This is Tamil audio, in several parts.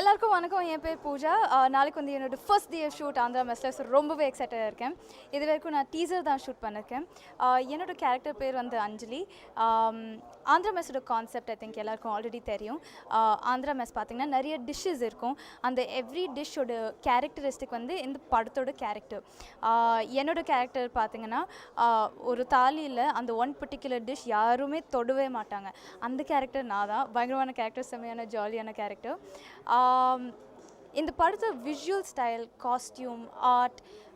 எல்லாருக்கும் வணக்கம். என் பேர் பூஜா. நாளைக்கு வந்து என்னோட ஃபர்ஸ்ட் டே ஷூட் ஆந்திரா மெஸ்ஸில். ஸோ ரொம்பவே எக்ஸைட்டடாக இருக்கேன். இது வரைக்கும் நான் டீசர் தான் ஷூட் பண்ணியிருக்கேன். என்னோடய கேரக்டர் பேர் வந்து அஞ்சலி. ஆந்திரா மெஸ்ஸோட கான்செப்ட் ஐ திங்க் எல்லாருக்கும் ஆல்ரெடி தெரியும். ஆந்திரா மெஸ் பார்த்திங்கன்னா நிறைய டிஷ்ஷஸ் இருக்கும். அந்த எவ்ரி டிஷ்ஷோட கேரக்டரிஸ்டிக் வந்து இந்த படத்தோட கேரக்டர். என்னோடய கேரக்டர் பார்த்திங்கன்னா ஒரு தாலியில் அந்த ஒன் பர்டிகுலர் டிஷ் யாருமே தொடவே மாட்டாங்க. அந்த கேரக்டர் நான் தான். பயங்கரமான கேரக்டர், செம்மையான ஜாலியான கேரக்டர். இந்த படத்தை visual style, costume,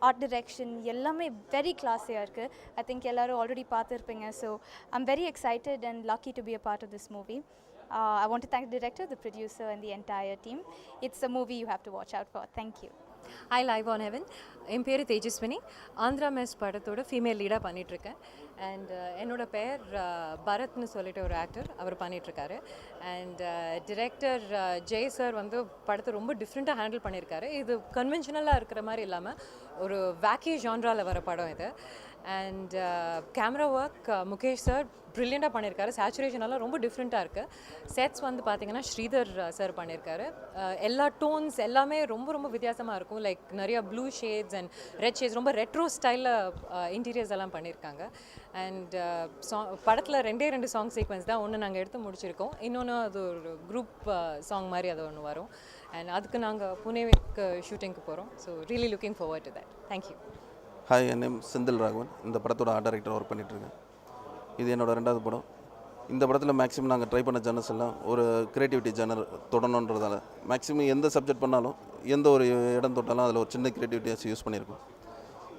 art direction எல்லாமே வெரி கிளாஸியாக இருக்குது. ஐ திங்க் எல்லோரும் ஆல்ரெடி பார்த்துருப்பீங்க. So I'm very excited and lucky to be a part of this movie. I want to thank the director, the producer and the entire team. It's a movie you have to watch out for. Thank you. Hi Live on Heaven. என் பேர் தேஜஸ்வினி. ஆந்திரா மெஸ் படத்தோட ஃபீமேல் லீடாக பண்ணிகிட்ருக்கேன். அண்ட் என்னோடய பேர் பரத்னு சொல்லிட்டு ஒரு ஆக்டர், அவர் பண்ணிகிட்ருக்காரு. அண்ட் டிரெக்டர் ஜெய் சார் வந்து படத்தை ரொம்ப டிஃப்ரெண்ட்டாக ஹேண்டில் பண்ணியிருக்காரு. இது கன்வென்ஷனலாக இருக்கிற மாதிரி இல்லாமல் ஒரு வேக்கி ஜான்ராவில் வர படம் இது. And camera work Mukesh sir ப்ரில்லியண்ட்டாக பண்ணியிருக்காரு. சேச்சுரேஷனெல்லாம் ரொம்ப டிஃப்ரெண்ட்டாக இருக்குது. செட்ஸ் வந்து பார்த்திங்கன்னா ஸ்ரீதர் சார் பண்ணியிருக்காரு. எல்லா டோன்ஸ் எல்லாமே ரொம்ப ரொம்ப வித்தியாசமாக இருக்கும். லைக் நிறையா blue shades and red shades, ரொம்ப ரெட்ரோ ஸ்டைலில் இன்டீரியர்ஸ் எல்லாம் பண்ணியிருக்காங்க. அண்ட் படத்தில் ரெண்டு சாங் சீக்வன்ஸ் தான். ஒன்று நாங்கள் எடுத்து முடிச்சிருக்கோம், இன்னொன்று அது ஒரு குரூப் சாங் மாதிரி அது ஒன்று வரும். அண்ட் அதுக்கு நாங்கள் புனேக்கு ஷூட்டிங்க்கு போகிறோம். So really looking forward to that. Thank you. Hi, N name Senthil Raghavan. இந்த படத்தோட ஆர்ட் டைரக்டர் ஒர்க் பண்ணிகிட்ருக்கேன். இது என்னோடய 2வது படம். இந்த படத்தில் மேக்ஸிமம் நாங்கள் ட்ரை பண்ண ஜர்னல்ஸ் எல்லாம் ஒரு க்ரியேட்டிவிட்டி ஜர்னர் தொடணுன்றதால மேக்ஸிமம் எந்த சப்ஜெக்ட் பண்ணாலும், எந்த ஒரு இடம் தொட்டாலும் அதில் ஒரு சின்ன க்ரியேட்டிவிட்டியாச்சு யூஸ் பண்ணியிருக்கோம்.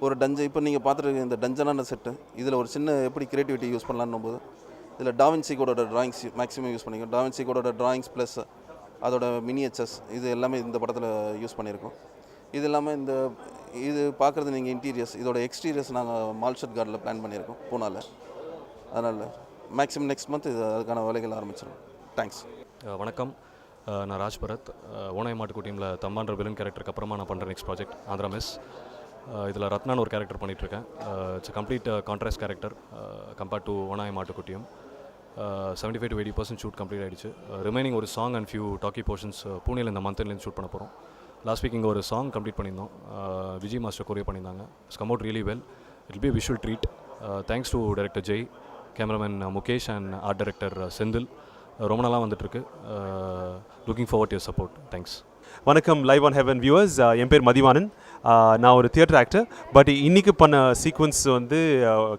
ஒரு டஞ்சன், இப்போ நீங்கள் பார்த்துருக்க இந்த டஞ்சனான செட்டு, இதில் ஒரு சின்ன எப்படி க்ரியேட்டிவிட்டி யூஸ் பண்ணலான்னும் போது இதில் டாவின்சி கோடோட ட்ராயிங்ஸ் மேக்ஸிமம் யூஸ் பண்ணியிருக்கோம். டாவின்சி கோடோட ட்ராயிங்ஸ் ப்ளஸ் அதோட மினியேச்சர்ஸ் இது எல்லாமே இந்த படத்தில் யூஸ் பண்ணியிருக்கோம். இது இல்லாமல் இது பார்க்குறது நீங்கள் இன்டீரியர்ஸ், இதோட எக்ஸ்டீரியர்ஸ் நாங்கள் மால்ஷட் கார்டில் பிளான் பண்ணியிருக்கோம் பூனாவில். அதனால் மேக்ஸிமம் நெக்ஸ்ட் மந்த் அதுக்கான வேலைகள் ஆரம்பிச்சிடும். தேங்க்ஸ். வணக்கம், நான் ராஜ் பரத். ஓனாய் மாட்டுக்கு டீமில் தம்பான்ற வில்லன் கேரக்டருக்கு அப்புறமா நான் பண்ணுற நெக்ஸ்ட் ப்ராஜெக்ட் ஆந்திரா மெஸ். இதில் ரத்னான்னு ஒரு கேரக்டர் பண்ணிகிட்ருக்கேன். It's complete contrast character compared to ஓனாய் மாட்டுக்குட்டியும். 75 to 80% ஷூட் கம்ப்ளீட் ஆகிடுச்சு. ரிமைனிங் ஒரு song and few talkie portions பூனேயில் இந்த மந்த்லேருந்து ஷூட் பண்ண போகிறோம். லாஸ்ட் வீக் இங்கே ஒரு சாங் கம்ப்ளீட் பண்ணியிருந்தோம். விஜய் மாஸ்டர் கொரியா பண்ணியிருந்தாங்க. It's come out really well. It be visual treat. Thanks to director Jai, cameraman Mukesh and art director Senthil. ரொம்ப நாளாக வந்துட்டுருக்கு. Looking forward your support. Thanks. வணக்கம் லைவ் ஆன் ஹெவன் வியூவர்ஸ். என் பேர் மதிவானன். நான் ஒரு தியேட்டர் ஆக்டர். பட் இன்றைக்கி பண்ண சீக்வன்ஸ் வந்து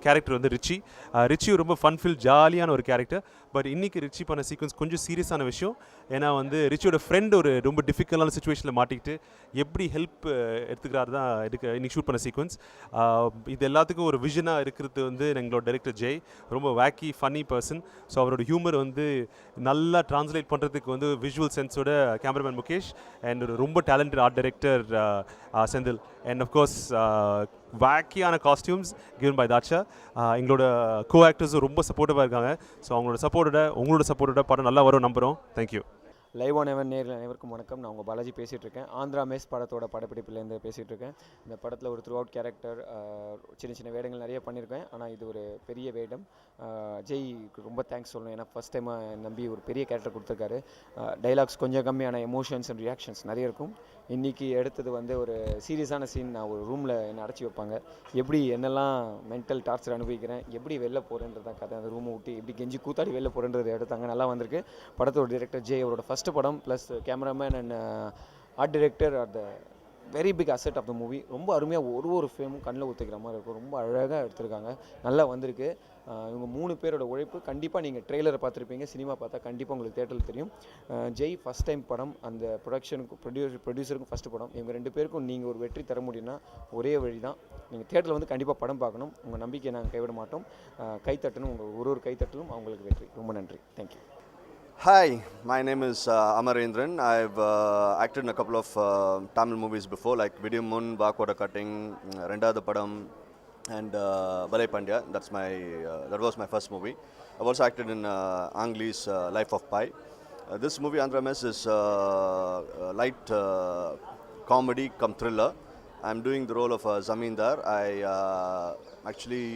கேரக்டர் வந்து ரிச்சி ரொம்ப ஃபன்ஃபில் ஜாலியான ஒரு கேரக்டர். பட் இன்றைக்கி ரிச்சி பண்ண சீக்வன்ஸ் கொஞ்சம் சீரியஸான விஷயம். ஏன்னா வந்து ரிச்சியோட ஃப்ரெண்ட் ஒரு ரொம்ப டிஃபிகல்ட்டான சுச்சுவேஷனில் மாட்டிக்கிட்டு எப்படி ஹெல்ப் எடுத்துக்கிறாரு தான் இன்றைக்கி ஷூட் பண்ண சீக்வன்ஸ். இது எல்லாத்துக்கும் ஒரு விஷனாக இருக்கிறது வந்து எங்களோட டைரக்டர் ஜெய். ரொம்ப வேக்கி ஃபன்னி பர்சன். ஸோ அவரோட ஹியூமர் வந்து நல்லா ட்ரான்ஸ்லேட் பண்ணுறதுக்கு வந்து விஷுவல் சென்ஸோட கேமராமேன் முகேஷ் அண்ட் ஒரு ரொம்ப talented art director Senthil. And of course வேக்கியான காஸ்டியூம்ஸ் கிவன் பை தாட்சா. எங்களோட கோ ஆக்டர்ஸும் ரொம்ப சப்போர்ட்டிவாக இருக்காங்க. ஸோ உங்களோட சப்போர்ட்டோட படம் நல்லா வரும் நம்புகிறோம். தேங்க்யூ. லைவ் ஆன் ஹெவன் நேரில் அனைவருக்கும் வணக்கம். நான் உங்கள் பாலாஜி பேசிகிட்ருக்கேன். ஆந்திரா மெஸ் படத்தோட படப்பிடிப்புலேருந்து பேசிகிட்ருக்கேன். இந்த படத்தில் ஒரு த்ரூ அவுட் கேரக்டர், சின்ன வேடங்கள் நிறைய பண்ணியிருக்கேன். ஆனால் இது ஒரு பெரிய வேடம். ஜெய்க்கு ரொம்ப தேங்க்ஸ் சொல்லணும். ஏன்னா ஃபஸ்ட் டைம் நம்பி ஒரு பெரிய கேரக்டர் கொடுத்துருக்காரு. டைலாக்ஸ் கொஞ்சம் கம்மியான எமோஷன்ஸ் அண்ட் ரியாக்ஷன்ஸ் நிறைய இருக்கும். இன்றைக்கி எடுத்தது வந்து ஒரு சீரியஸான சீன். நான் ஒரு ரூமில் என்னை அடைச்சி வைப்பாங்க, எப்படி என்னெல்லாம் மென்டல் டார்ச்சர் அனுபவிக்கிறேன், எப்படி வெளில போகிறேன்றதான் கதை. அந்த ரூமை விட்டு எப்படி கெஞ்சி கூத்தாடி வெளில போகிறேன்றது எடுத்தாங்க. நல்லா வந்திருக்கு. படத்தோட டைரக்டர் ஜெய் அவரோட ஃபஸ்ட்டு படம் plus cameraman and art director are the very big asset of the movie. ரொம்ப அருமையாக ஒரு ஃப்ரேமும் கண்ணில் ஊற்றிக்கிற மாதிரி இருக்கும். ரொம்ப அழகாக எடுத்திருக்காங்க. நல்லா வந்திருக்கு. இவங்க 3 பேரோட உழைப்பு. கண்டிப்பாக நீங்கள் ட்ரெய்லரை பார்த்துருப்பீங்க, சினிமா பார்த்தா கண்டிப்பாக உங்களுக்கு தேட்டரில் தெரியும். ஜெய் ஃபஸ்ட் டைம் படம், அந்த ப்ரொடக்ஷனுக்கும் ப்ரொடியூசருக்கும் ஃபஸ்ட்டு படம். இவங்க 2 பேருக்கும் நீங்கள் ஒரு வெற்றி தர முடியும்னா ஒரே வழி தான், நீங்கள் தேட்டரில் வந்து கண்டிப்பாக படம் பார்க்கணும். உங்கள் நம்பிக்கையை நாங்கள் கைவிட மாட்டோம். கைத்தட்டணும். உங்கள் ஒரு கைத்தட்டலும் அவங்களுக்கு வெற்றி. ரொம்ப நன்றி. Thank you. Hi, my name is Amarendran. I've acted in a couple of Tamil movies before, like Vidyamun, Vakoda Cutting, Rendada Padam, and Balai Pandya. That was my first movie. I've also acted in Ang Lee's Life of Pi. This movie, Andhra Mess, is light comedy cum thriller. I'm doing the role of a zamindar. I actually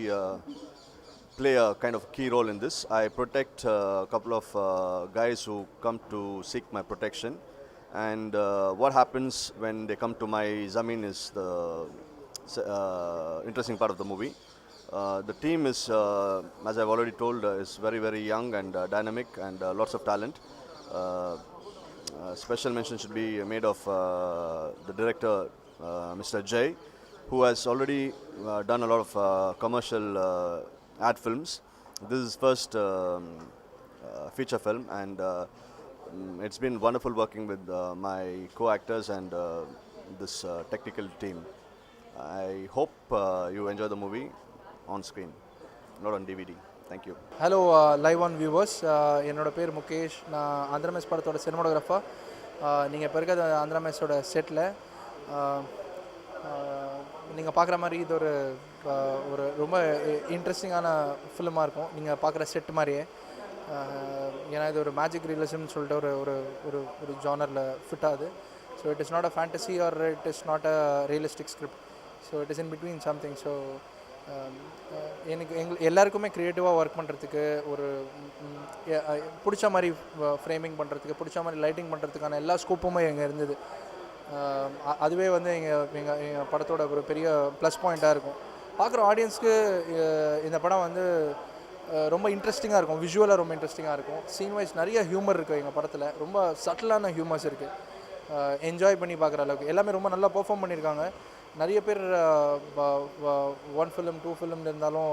play a kind of key role in this. I protect a couple of guys who come to seek my protection, and what happens when they come to my Zameen is the interesting part of the movie. The team is, as I've already told, is very, very young and dynamic and lots of talent. Special mention should be made of the director, Mr. Jay, who has already done a lot of commercial ad films. This is his first feature film, and it's been wonderful working with my co-actors and this technical team. I hope you enjoy the movie on screen, not on DVD. Thank you. Hello live on viewers, என்னோட பேர் முகேஷ். நான் ஆந்திரா மெஸ் படத்தோட சினிமாட்டோகிராஃபர். நீங்கள் இப்போ இருக்கிற ஆந்திரா மெஸ்ஸோட செட்டில் நீங்கள் பார்க்குற மாதிரி இது ஒரு ஒரு ரொம்ப இன்ட்ரெஸ்டிங்கான ஃபிலிமாக இருக்கும். நீங்கள் பார்க்குற செட் மாதிரியே, ஏன்னா இது ஒரு மேஜிக் ரியலிசம்னு சொல்லிட்டு ஒரு ஒரு ஒரு ஒரு ஜானரில் ஃபிட் ஆகுது. So it is not a fantasy R it is not a realistic script. So it is in between something. So எனக்கு எல்லாருக்குமே க்ரியேட்டிவாக ஒர்க் பண்ணுறதுக்கு, ஒரு பிடிச்ச மாதிரி ஃப்ரேமிங் பண்ணுறதுக்கு, பிடிச்ச மாதிரி லைட்டிங் பண்ணுறதுக்கான எல்லா ஸ்கோப்புமே எங்கே இருந்தது. அதுவே வந்து எங்கள் படத்தோட ஒரு பெரிய ப்ளஸ் பாயிண்ட்டாக இருக்கும். பார்க்குற ஆடியன்ஸ்க்கு இந்த படம் வந்து ரொம்ப இன்ட்ரெஸ்டிங்காக இருக்கும். விஷுவலாக ரொம்ப இன்ட்ரெஸ்டிங்காக இருக்கும். சீன் வைஸ் நிறைய ஹியூமர் இருக்குது எங்கள் படத்தில். ரொம்ப சட்டிலான ஹியூமர்ஸ் இருக்குது. என்ஜாய் பண்ணி பார்க்குற அளவுக்கு எல்லாமே ரொம்ப நல்லா பெர்ஃபார்ம் பண்ணியிருக்காங்க. நிறைய பேர் 1 ஃபிலிம் 2 ஃபிலிம் இருந்தாலும்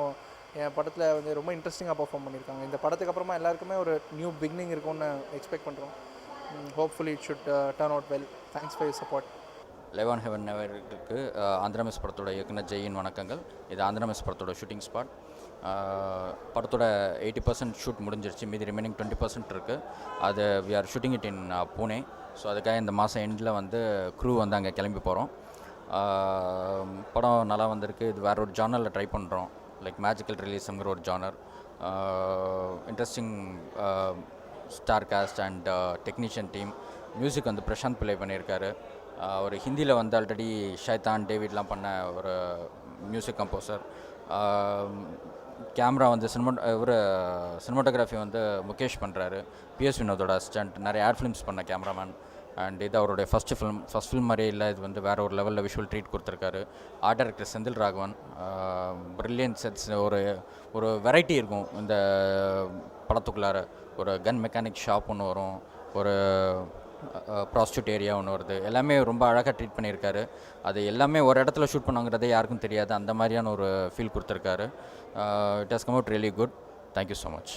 என் படத்தில் வந்து ரொம்ப இன்ட்ரெஸ்டிங்காக பெர்ஃபார்ம் பண்ணியிருக்காங்க. இந்த படத்துக்கு அப்புறமா எல்லாருக்குமே ஒரு நியூ பிகினிங் இருக்கும்னு எக்ஸ்பெக்ட் பண்ணுறோம். Hopefully it should turn out well. Thanks for your support. Live on heaven நேயர்களுக்கு ஆந்திரா மெஸ் படத்தோட இயக்குனர் ஜெயின் வணக்கங்கள். இது ஆந்திரா மெஸ் படத்தோட ஷூட்டிங் ஸ்பாட். படத்தோட 80% ஷூட் முடிஞ்சிருச்சு. மீதி ரிமைனிங் 20% இருக்குது. அது we are shooting it in Pune. So அதுக்காக இந்த மாதம் எண்டில் வந்து க்ரூ வந்து அங்கே கிளம்பி போகிறோம். படம் நல்லா வந்திருக்கு. இது வேறு ஒரு ஜானரில் ட்ரை பண்ணுறோம். லைக் மேஜிக்கல் ரிலீஸுங்கிற ஒரு genre. Interesting star cast and technician team. Music வந்து பிரசாந்த் பிள்ளை பண்ணியிருக்காரு. ஒரு ஹிந்தியில் வந்து ஆல்ரெடி ஷைதான் டேவிட்லாம் பண்ண ஒரு மியூசிக் கம்போசர். கேமரா வந்து சினிமாட்டோகிராஃபி வந்து முகேஷ் பண்ணுறாரு. பிஎஸ் வினோதோட அசிஸ்டன்ட். நிறைய ஆட் ஃபிலிம்ஸ் பண்ண கேமராமேன். அண்ட் இது அவருடைய ஃபஸ்ட் ஃபிலிம் மாதிரியே இல்லை. இது வந்து வேறு ஒரு லெவலில் விஷுவல் ட்ரீட் கொடுத்துருக்காரு. Art director Senthil Raghavan. Brilliant sets. ஒரு வெரைட்டி இருக்கும் இந்த படத்துக்குள்ளார. ஒரு கன் மெக்கானிக் ஷாப் ஒன்று வரும், ஒரு ப்ராஸ்டியூட் ஏரியா ஒன்று வருது. எல்லாமே ரொம்ப அழகாக ட்ரீட் பண்ணியிருக்காரு. அது எல்லாமே ஒரு இடத்துல ஷூட் பண்ணுங்கிறதே யாருக்கும் தெரியாது. அந்த மாதிரியான ஒரு ஃபீல் கொடுத்துருக்காரு. It has come out really good. Thank you so much.